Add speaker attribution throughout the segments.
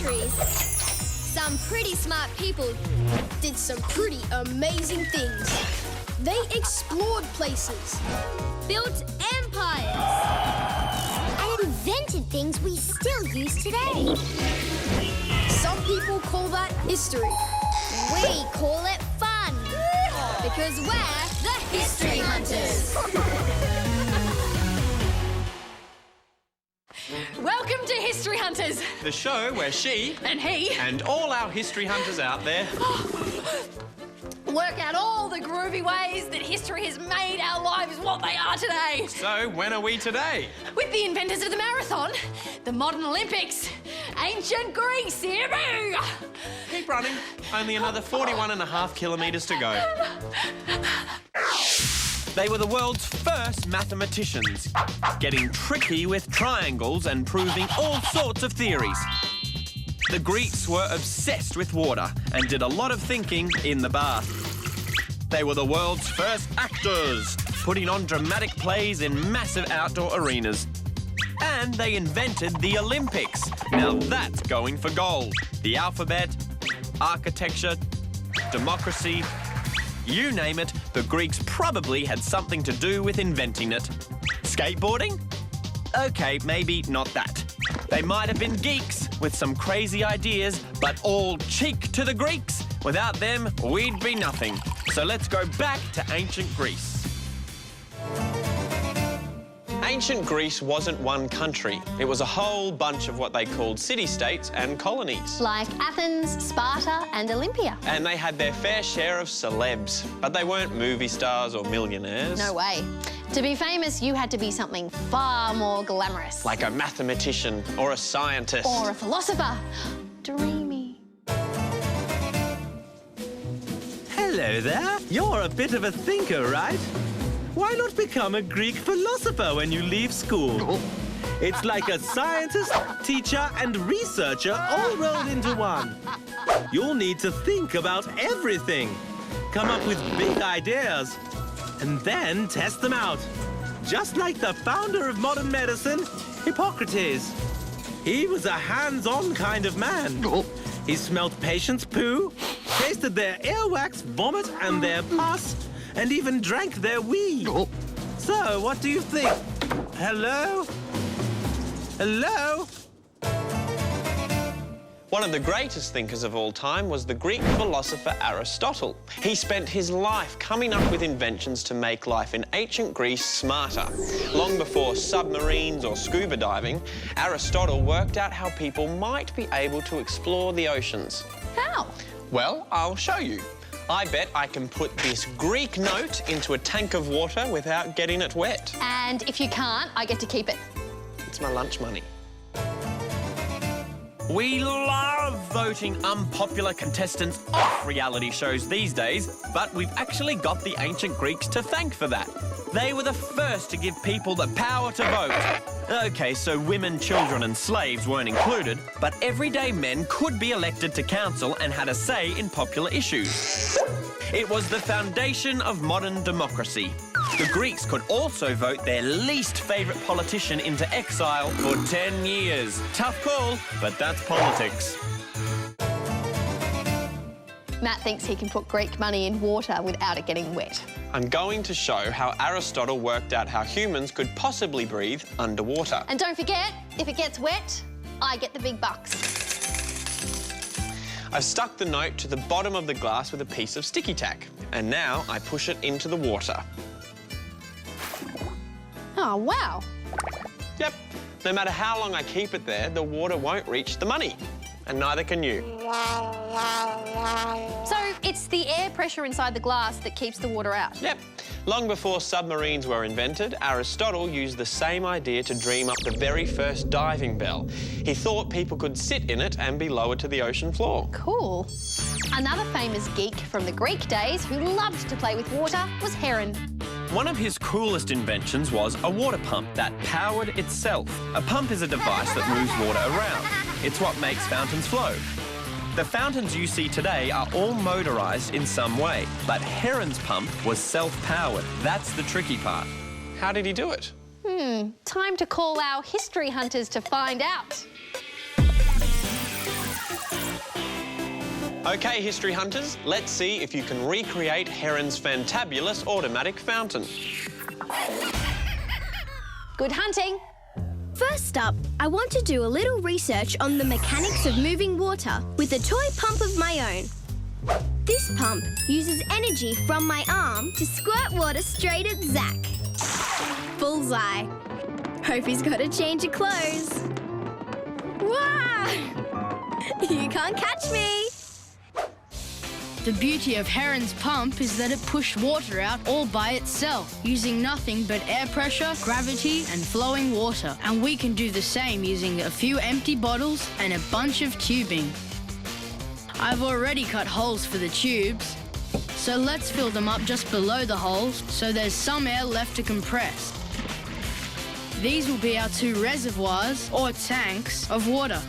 Speaker 1: centuries, some pretty smart people did some pretty amazing things. They explored places, built empires,
Speaker 2: and invented things we still use today.
Speaker 1: Some people call that history.
Speaker 2: We call it fun.
Speaker 1: Because we're the History Hunters.
Speaker 3: Welcome to History Hunters.
Speaker 4: The show where she
Speaker 3: And he
Speaker 4: and all our history hunters out there
Speaker 3: work out all the groovy ways that history has made our lives what they are today.
Speaker 4: So when are we today?
Speaker 3: With the inventors of the marathon, the modern Olympics, ancient Greece, yippee!
Speaker 4: Keep running. Only another 41.5 kilometres to go. They were the world's first mathematicians, getting tricky with triangles and proving all sorts of theories. The Greeks were obsessed with water and did a lot of thinking in the bath. They were the world's first actors, putting on dramatic plays in massive outdoor arenas. And they invented the Olympics. Now that's going for gold. The alphabet, architecture, democracy, you name it, the Greeks probably had something to do with inventing it. Skateboarding? Okay, maybe not that. They might have been geeks with some crazy ideas, but all cheek to the Greeks. Without them, we'd be nothing. So let's go back to ancient Greece. Ancient Greece wasn't one country. It was a whole bunch of what they called city-states and colonies.
Speaker 3: Like Athens, Sparta and Olympia.
Speaker 4: And they had their fair share of celebs, but they weren't movie stars or millionaires.
Speaker 3: No way. To be famous, you had to be something far more glamorous.
Speaker 4: Like a mathematician or a scientist.
Speaker 3: Or a philosopher. Dreamy.
Speaker 5: Hello there. You're a bit of a thinker, right? Why not become a Greek philosopher when you leave school? It's like a scientist, teacher, and researcher all rolled into one. You'll need to think about everything, come up with big ideas, and then test them out. Just like the founder of modern medicine, Hippocrates. He was a hands-on kind of man. He smelled patients' poo, tasted their earwax, vomit, and their pus, and even drank their wee. So, what do you think? Hello? Hello?
Speaker 4: One of the greatest thinkers of all time was the Greek philosopher Aristotle. He spent his life coming up with inventions to make life in ancient Greece smarter. Long before submarines or scuba diving, Aristotle worked out how people might be able to explore the oceans.
Speaker 3: How?
Speaker 4: Well, I'll show you. I bet I can put this Greek note into a tank of water without getting it wet.
Speaker 3: And if you can't, I get to keep it.
Speaker 4: It's my lunch money. We love voting unpopular contestants off reality shows these days, but we've actually got the ancient Greeks to thank for that. They were the first to give people the power to vote. OK, so women, children and slaves weren't included, but everyday men could be elected to council and had a say in popular issues. It was the foundation of modern democracy. The Greeks could also vote their least favourite politician into exile for 10 years. Tough call, but that's politics.
Speaker 3: Matt thinks he can put Greek money in water without it getting wet.
Speaker 4: I'm going to show how Aristotle worked out how humans could possibly breathe underwater.
Speaker 3: And don't forget, if it gets wet, I get the big bucks.
Speaker 4: I've stuck the note to the bottom of the glass with a piece of sticky tack, and now I push it into the water.
Speaker 3: Oh, wow.
Speaker 4: Yep, no matter how long I keep it there, the water won't reach the money, and neither can you.
Speaker 3: So it's the air pressure inside the glass that keeps the water out?
Speaker 4: Yep. Long before submarines were invented, Aristotle used the same idea to dream up the very first diving bell. He thought people could sit in it and be lowered to the ocean floor.
Speaker 3: Cool. Another famous geek from the Greek days who loved to play with water was Heron.
Speaker 4: One of his coolest inventions was a water pump that powered itself. A pump is a device that moves water around. It's what makes fountains flow. The fountains you see today are all motorised in some way, but Heron's pump was self-powered. That's the tricky part. How did he do it?
Speaker 3: Time to call our history hunters to find out.
Speaker 4: OK, history hunters, let's see if you can recreate Heron's fantabulous automatic fountain.
Speaker 3: Good hunting.
Speaker 1: First up, I want to do a little research on the mechanics of moving water with a toy pump of my own. This pump uses energy from my arm to squirt water straight at Zach. Bullseye. Hope he's got a change of clothes. Wow! You can't catch me!
Speaker 6: The beauty of Heron's pump is that it pushed water out all by itself, using nothing but air pressure, gravity and flowing water. And we can do the same using a few empty bottles and a bunch of tubing. I've already cut holes for the tubes, so let's fill them up just below the holes so there's some air left to compress. These will be our 2 reservoirs or tanks of water.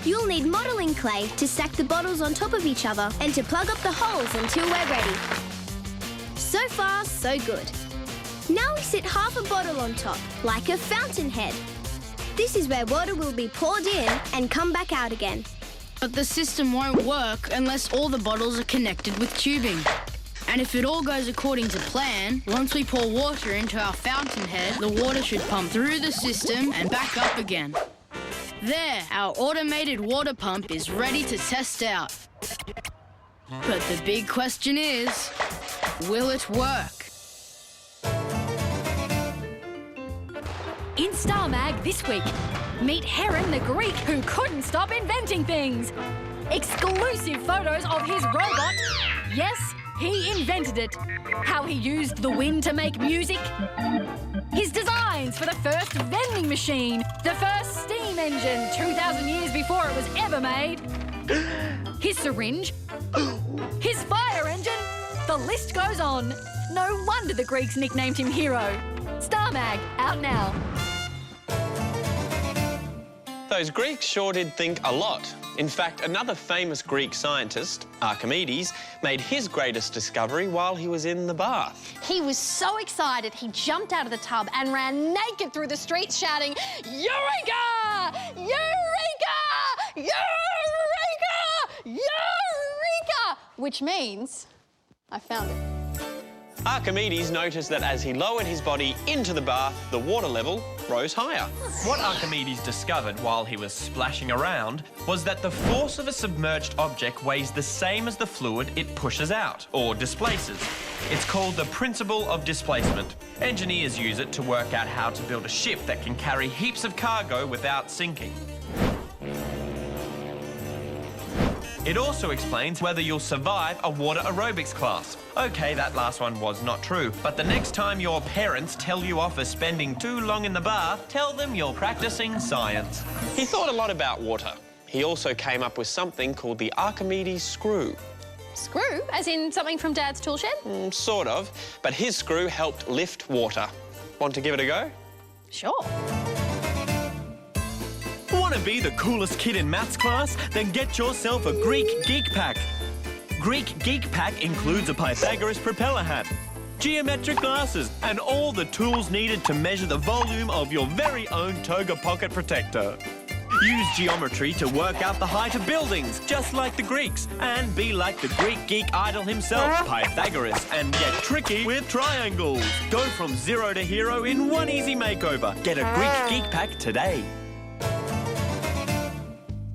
Speaker 1: You'll need modelling clay to stack the bottles on top of each other and to plug up the holes until we're ready. So far, so good. Now we sit half a bottle on top, like a fountainhead. This is where water will be poured in and come back out again.
Speaker 6: But the system won't work unless all the bottles are connected with tubing. And if it all goes according to plan, once we pour water into our fountainhead, the water should pump through the system and back up again. There, our automated water pump is ready to test out. But the big question is, will it work?
Speaker 7: In Star Mag this week, meet Heron the Greek who couldn't stop inventing things. Exclusive photos of his robot. Yes, he invented it. How he used the wind to make music. His designs for the first vending machine. The first steam engine 2,000 years before it was ever made. His syringe. His fire engine. The list goes on. No wonder the Greeks nicknamed him Hero. Star Mag, out now.
Speaker 4: Those Greeks sure did think a lot. In fact, another famous Greek scientist, Archimedes, made his greatest discovery while he was in the bath.
Speaker 3: He was so excited he jumped out of the tub and ran naked through the streets shouting, Eureka! Eureka! Eureka! Eureka! Which means, I found it.
Speaker 4: Archimedes noticed that as he lowered his body into the bath, the water level rose higher. What Archimedes discovered while he was splashing around was that the force of a submerged object weighs the same as the fluid it pushes out, or displaces. It's called the principle of displacement. Engineers use it to work out how to build a ship that can carry heaps of cargo without sinking. It also explains whether you'll survive a water aerobics class. OK, that last one was not true, but the next time your parents tell you off for spending too long in the bath, tell them you're practicing science. He thought a lot about water. He also came up with something called the Archimedes screw.
Speaker 3: Screw? As in something from Dad's tool shed?
Speaker 4: Sort of, but his screw helped lift water. Want to give it a go?
Speaker 3: Sure.
Speaker 4: Want to be the coolest kid in maths class? Then get yourself a Greek Geek Pack. Greek Geek Pack includes a Pythagoras propeller hat, geometric glasses, and all the tools needed to measure the volume of your very own toga pocket protector. Use geometry to work out the height of buildings, just like the Greeks, and be like the Greek geek idol himself, Pythagoras, and get tricky with triangles. Go from zero to hero in one easy makeover. Get a Greek Geek Pack today.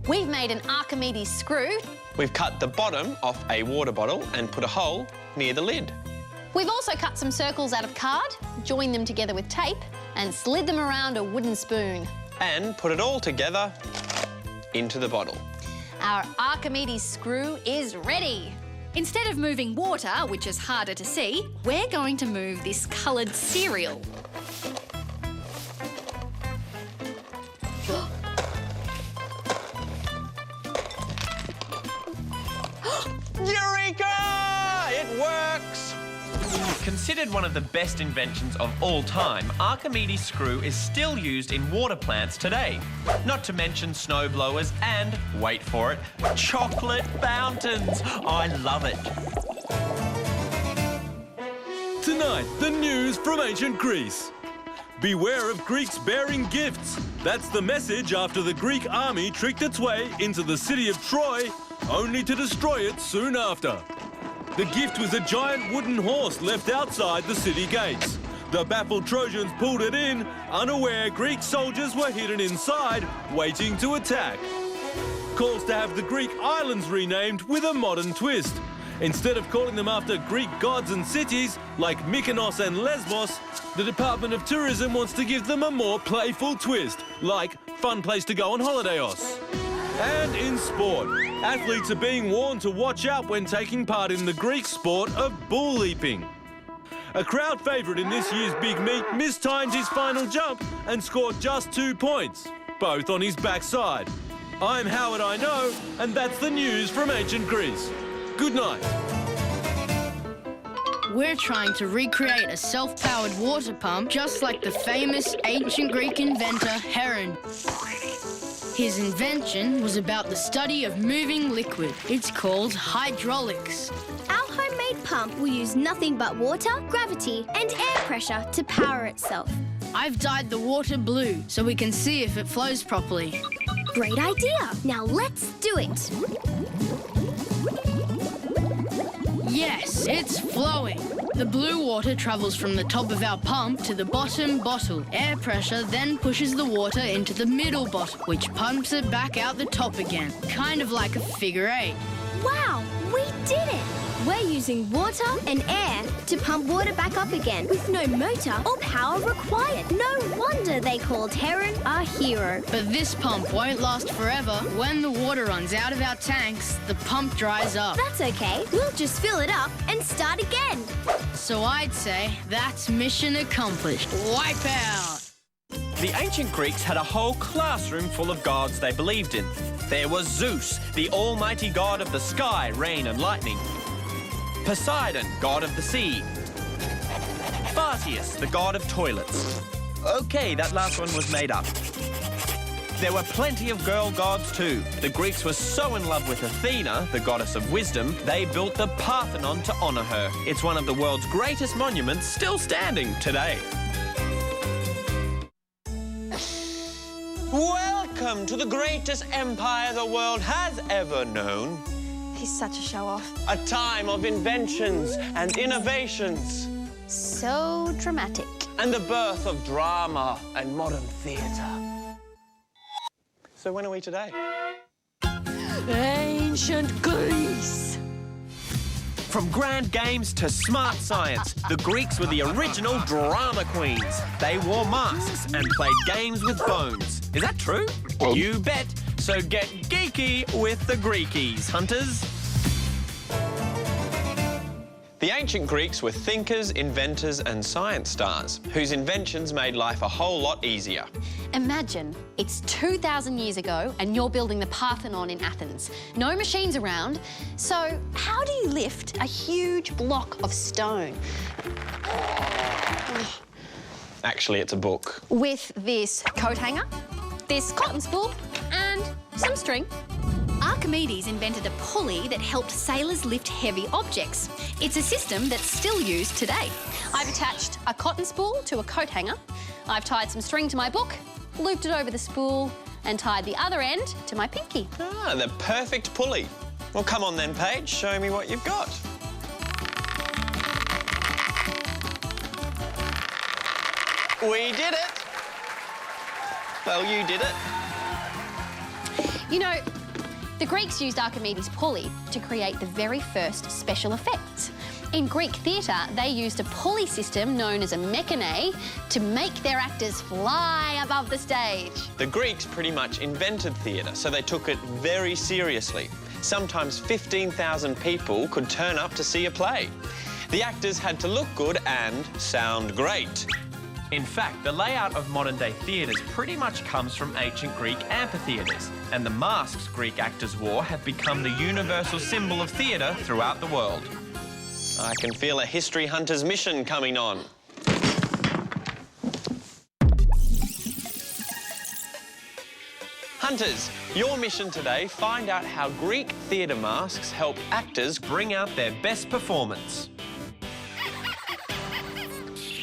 Speaker 3: We've made an Archimedes screw.
Speaker 4: We've cut the bottom off a water bottle and put a hole near the lid.
Speaker 3: We've also cut some circles out of card, joined them together with tape, and slid them around a wooden spoon.
Speaker 4: And put it all together into the bottle.
Speaker 3: Our Archimedes screw is ready.
Speaker 7: Instead of moving water, which is harder to see, we're going to move this coloured cereal.
Speaker 4: Eureka! It works! Considered one of the best inventions of all time, Archimedes screw is still used in water plants today. Not to mention snowblowers and, wait for it, chocolate fountains. I love it.
Speaker 5: Tonight, the news from ancient Greece. Beware of Greeks bearing gifts. That's the message after the Greek army tricked its way into the city of Troy, only to destroy it soon after. The gift was a giant wooden horse left outside the city gates. The baffled Trojans pulled it in, unaware Greek soldiers were hidden inside, waiting to attack. Calls to have the Greek islands renamed with a modern twist. Instead of calling them after Greek gods and cities, like Mykonos and Lesbos, the Department of Tourism wants to give them a more playful twist, like fun place to go on holiday-os. And in sport, athletes are being warned to watch out when taking part in the Greek sport of bull leaping. A crowd favourite in this year's big meet mistimed his final jump and scored just 2 points, both on his backside. I'm Howard I Know, and that's the news from ancient Greece. Good night.
Speaker 6: We're trying to recreate a self-powered water pump just like the famous ancient Greek inventor Heron. His invention was about the study of moving liquid. It's called hydraulics.
Speaker 1: Our homemade pump will use nothing but water, gravity and air pressure to power itself.
Speaker 6: I've dyed the water blue so we can see if it flows properly.
Speaker 1: Great idea. Now let's do it.
Speaker 6: Yes, it's flowing. The blue water travels from the top of our pump to the bottom bottle. Air pressure then pushes the water into the middle bottle, which pumps it back out the top again, kind of like a figure eight.
Speaker 1: Wow, we did it! We're using water and air to pump water back up again with no motor or power required. No wonder they called Heron our hero.
Speaker 6: But this pump won't last forever. When the water runs out of our tanks, the pump dries up.
Speaker 1: That's okay. We'll just fill it up and start again.
Speaker 6: So I'd say that's mission accomplished. Wipe out!
Speaker 4: The ancient Greeks had a whole classroom full of gods they believed in. There was Zeus, the almighty god of the sky, rain and lightning. Poseidon, god of the sea. Bartius, the god of toilets. Okay, that last one was made up. There were plenty of girl gods too. The Greeks were so in love with Athena, the goddess of wisdom, they built the Parthenon to honour her. It's one of the world's greatest monuments, still standing today. Welcome to the greatest empire the world has ever known.
Speaker 3: He's such a show-off.
Speaker 4: A time of inventions and innovations.
Speaker 3: So dramatic.
Speaker 4: And the birth of drama and modern theatre. So when are we today?
Speaker 3: Ancient Greece.
Speaker 4: From grand games to smart science, the Greeks were the original drama queens. They wore masks and played games with bones. Is that true? You bet. So get geeky with the Greekies, hunters. The ancient Greeks were thinkers, inventors and science stars whose inventions made life a whole lot easier.
Speaker 3: Imagine it's 2,000 years ago and you're building the Parthenon in Athens. No machines around. So how do you lift a huge block of stone?
Speaker 4: Actually, it's a book.
Speaker 3: With this coat hanger, this cotton spool and some string. Archimedes invented a pulley that helped sailors lift heavy objects. It's a system that's still used today. I've attached a cotton spool to a coat hanger. I've tied some string to my book, looped it over the spool and tied the other end to my pinky.
Speaker 4: Ah, the perfect pulley. Well, come on then, Paige, show me what you've got. We did it! Well, you did it.
Speaker 3: You know, the Greeks used Archimedes' pulley to create the very first special effects. In Greek theatre, they used a pulley system known as a mechane to make their actors fly above the stage.
Speaker 4: The Greeks pretty much invented theatre, so they took it very seriously. Sometimes 15,000 people could turn up to see a play. The actors had to look good and sound great. In fact, the layout of modern-day theatres pretty much comes from ancient Greek amphitheatres, and the masks Greek actors wore have become the universal symbol of theatre throughout the world. I can feel a history hunter's mission coming on. Hunters, your mission today, find out how Greek theatre masks help actors bring out their best performance.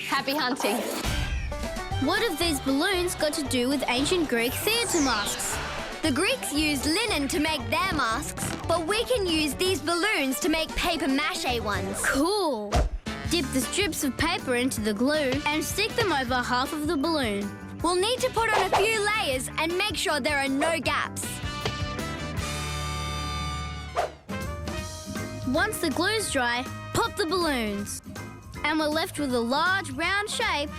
Speaker 3: Happy hunting.
Speaker 1: What have these balloons got to do with ancient Greek theatre masks? The Greeks used linen to make their masks, but we can use these balloons to make paper mache ones. Cool! Dip the strips of paper into the glue and stick them over half of the balloon. We'll need to put on a few layers and make sure there are no gaps. Once the glue's dry, pop the balloons. And we're left with a large round shape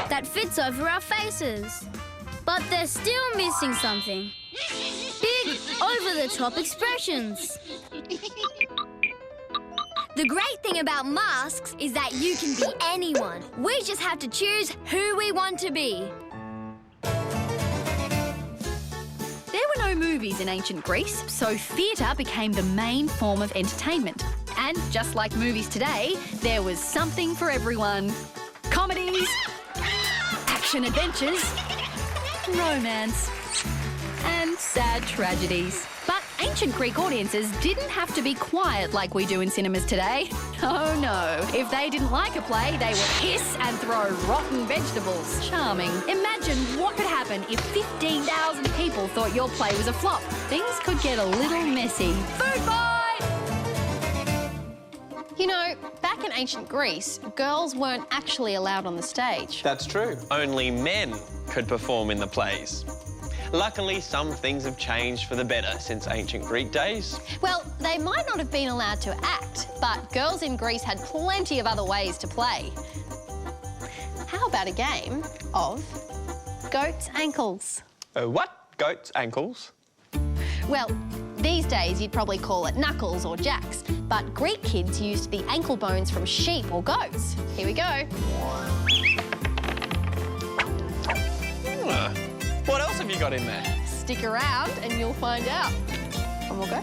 Speaker 1: that fits over our faces. But they're still missing something. Big, over-the-top expressions. The great thing about masks is that you can be anyone. We just have to choose who we want to be.
Speaker 7: There were no movies in ancient Greece, so theatre became the main form of entertainment. And just like movies today, there was something for everyone. Comedies, action-adventures, romance, and sad tragedies. But ancient Greek audiences didn't have to be quiet like we do in cinemas today. Oh no, if they didn't like a play, they would hiss and throw rotten vegetables. Charming. Imagine what could happen if 15,000 people thought your play was a flop. Things could get a little messy. Food fight!
Speaker 3: You know, back in ancient Greece, girls weren't actually allowed on the stage.
Speaker 4: That's true. Only men could perform in the plays. Luckily, some things have changed for the better since ancient Greek days.
Speaker 3: Well, they might not have been allowed to act, but girls in Greece had plenty of other ways to play. How about a game of goat's ankles?
Speaker 4: What? Goat's ankles?
Speaker 3: Well, these days you'd probably call it knuckles or jacks, but Greek kids used the ankle bones from sheep or goats. Here we go.
Speaker 4: What else have you got in there?
Speaker 3: Stick around and you'll find out. One more go.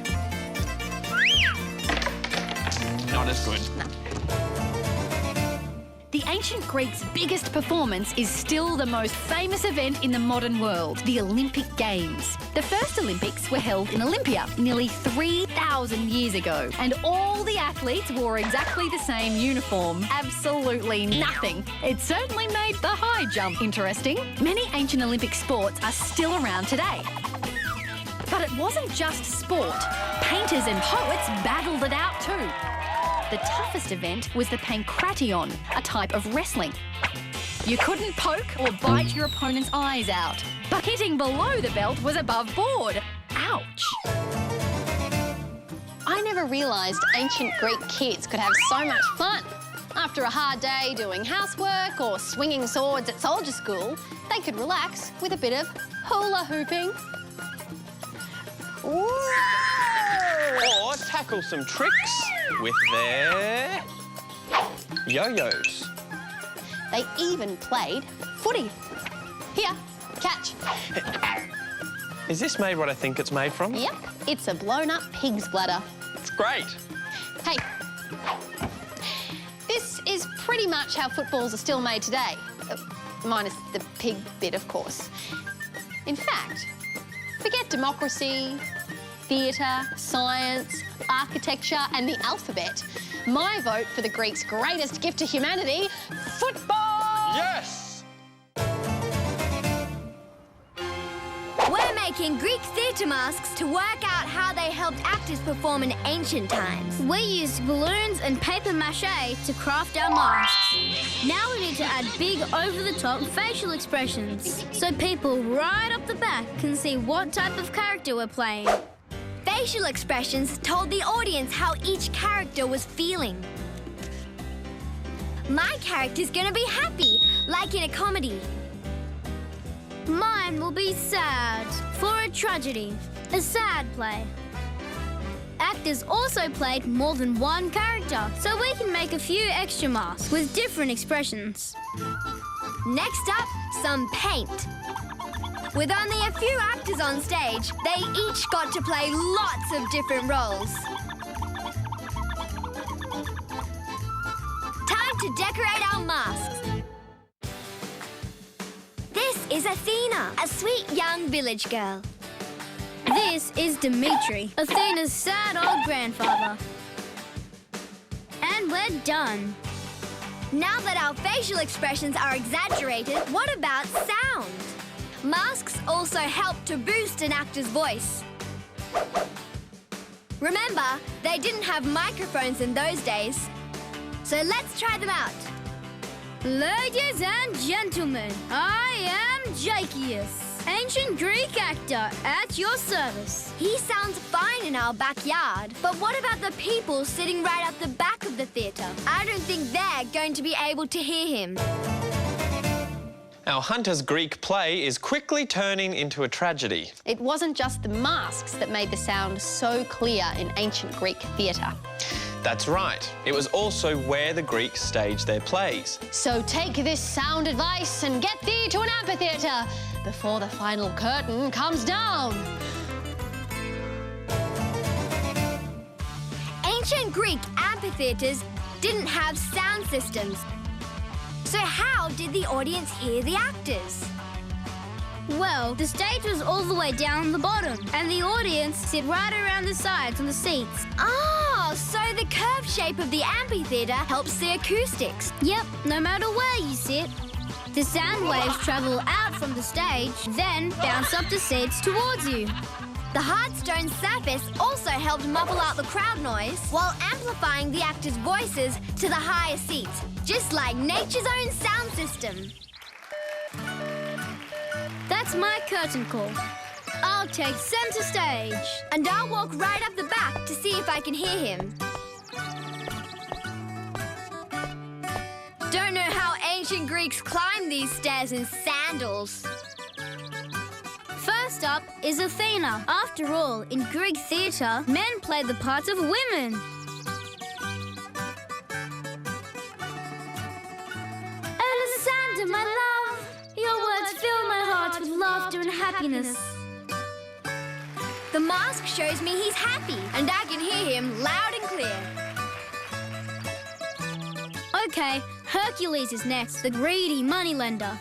Speaker 4: Not as good.
Speaker 3: No.
Speaker 7: The ancient Greeks' biggest performance is still the most famous event in the modern world, the Olympic Games. The first Olympics were held in Olympia nearly 3,000 years ago, and all the athletes wore exactly the same uniform. Absolutely nothing. It certainly made the high jump interesting. Many ancient Olympic sports are still around today. But it wasn't just sport. Painters and poets battled it out too. The toughest event was the pankration, a type of wrestling. You couldn't poke or bite your opponent's eyes out, but hitting below the belt was above board. Ouch!
Speaker 3: I never realised ancient Greek kids could have so much fun. After a hard day doing housework or swinging swords at soldier school, they could relax with a bit of hula hooping.
Speaker 4: Or tackle some tricks with their yo-yos.
Speaker 3: They even played footy. Here, catch.
Speaker 4: Is this made what I think it's made from?
Speaker 3: Yep, it's a blown-up pig's bladder.
Speaker 4: It's great.
Speaker 3: Hey, this is pretty much how footballs are still made today. Minus the pig bit, of course. In fact, forget democracy, theatre, science, architecture and the alphabet. My vote for the Greeks' greatest gift to humanity, football!
Speaker 4: Yes!
Speaker 1: We're making Greek theatre masks to work out how they helped actors perform in ancient times. We used balloons and paper mache to craft our masks. Now we need to add big over-the-top facial expressions so people right off the back can see what type of character we're playing. Facial expressions told the audience how each character was feeling. My character's gonna be happy, like in a comedy. Mine will be sad, for a tragedy, a sad play. Actors also played more than one character, so we can make a few extra masks with different expressions. Next up, some paint. With only a few actors on stage, they each got to play lots of different roles. Time to decorate our masks. This is Athena, a sweet young village girl. This is Dimitri, Athena's sad old grandfather. And we're done. Now that our facial expressions are exaggerated, what about sound? Masks also help to boost an actor's voice. Remember, they didn't have microphones in those days. So let's try them out.
Speaker 6: Ladies and gentlemen, I am Jakius, ancient Greek actor at your service.
Speaker 1: He sounds fine in our backyard, but what about the people sitting right at the back of the theatre? I don't think they're going to be able to hear him.
Speaker 4: Our Hunter's Greek play is quickly turning into a tragedy.
Speaker 3: It wasn't just the masks that made the sound so clear in ancient Greek theatre.
Speaker 4: That's right. It was also where the Greeks staged their plays.
Speaker 3: So take this sound advice and get thee to an amphitheatre before the final curtain comes down.
Speaker 1: Ancient Greek amphitheatres didn't have sound systems. So how did the audience hear the actors?
Speaker 6: Well, the stage was all the way down the bottom, and the audience sit right around the sides on the seats.
Speaker 1: Oh, so the curved shape of the amphitheatre helps the acoustics.
Speaker 6: Yep, no matter where you sit. The sound waves travel out from the stage, then bounce up the seats towards you.
Speaker 1: The hard stone surface also helped muffle out the crowd noise while amplifying the actors' voices to the higher seats, just like nature's own sound system.
Speaker 6: That's my curtain call. I'll take centre stage.
Speaker 1: And I'll walk right up the back to see if I can hear him. Don't know how ancient Greeks climbed these stairs in sandals.
Speaker 6: First up is Athena. After all, in Greek theatre, men play the parts of women. Alexander, my love, your words fill my heart with laughter and happiness.
Speaker 1: The mask shows me he's happy, and I can hear him loud and clear.
Speaker 6: Okay, Hercules is next, the greedy moneylender.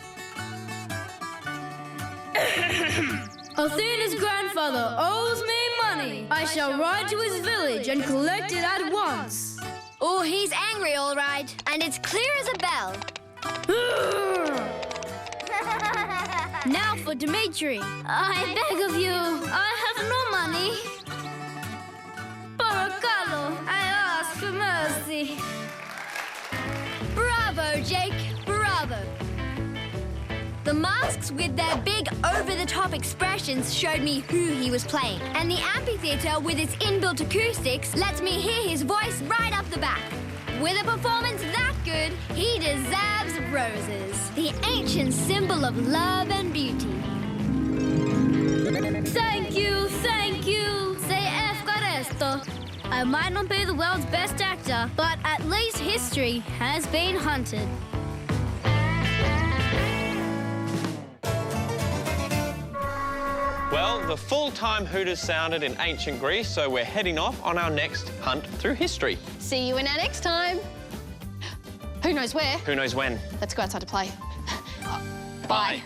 Speaker 6: Athena's grandfather owes me money. I shall ride to his village and collect it at once.
Speaker 1: Oh, he's angry, all right, and it's clear as a bell.
Speaker 6: Now for Dimitri. I beg of you, I have no money. Paracalo, I ask for mercy.
Speaker 1: Bravo, Jake, bravo. The masks with their big over-the-top expressions showed me who he was playing. And the amphitheatre with its inbuilt acoustics lets me hear his voice right up the back. With a performance that good, he deserves roses, the ancient symbol of love and beauty.
Speaker 6: Thank you, say efkaresto. I might not be the world's best actor, but at least history has been hunted.
Speaker 4: Well, the full-time Hooters sounded in ancient Greece, so we're heading off on our next hunt through history.
Speaker 3: See you in our next time. Who knows where?
Speaker 4: Who knows when?
Speaker 3: Let's go outside to play. Bye.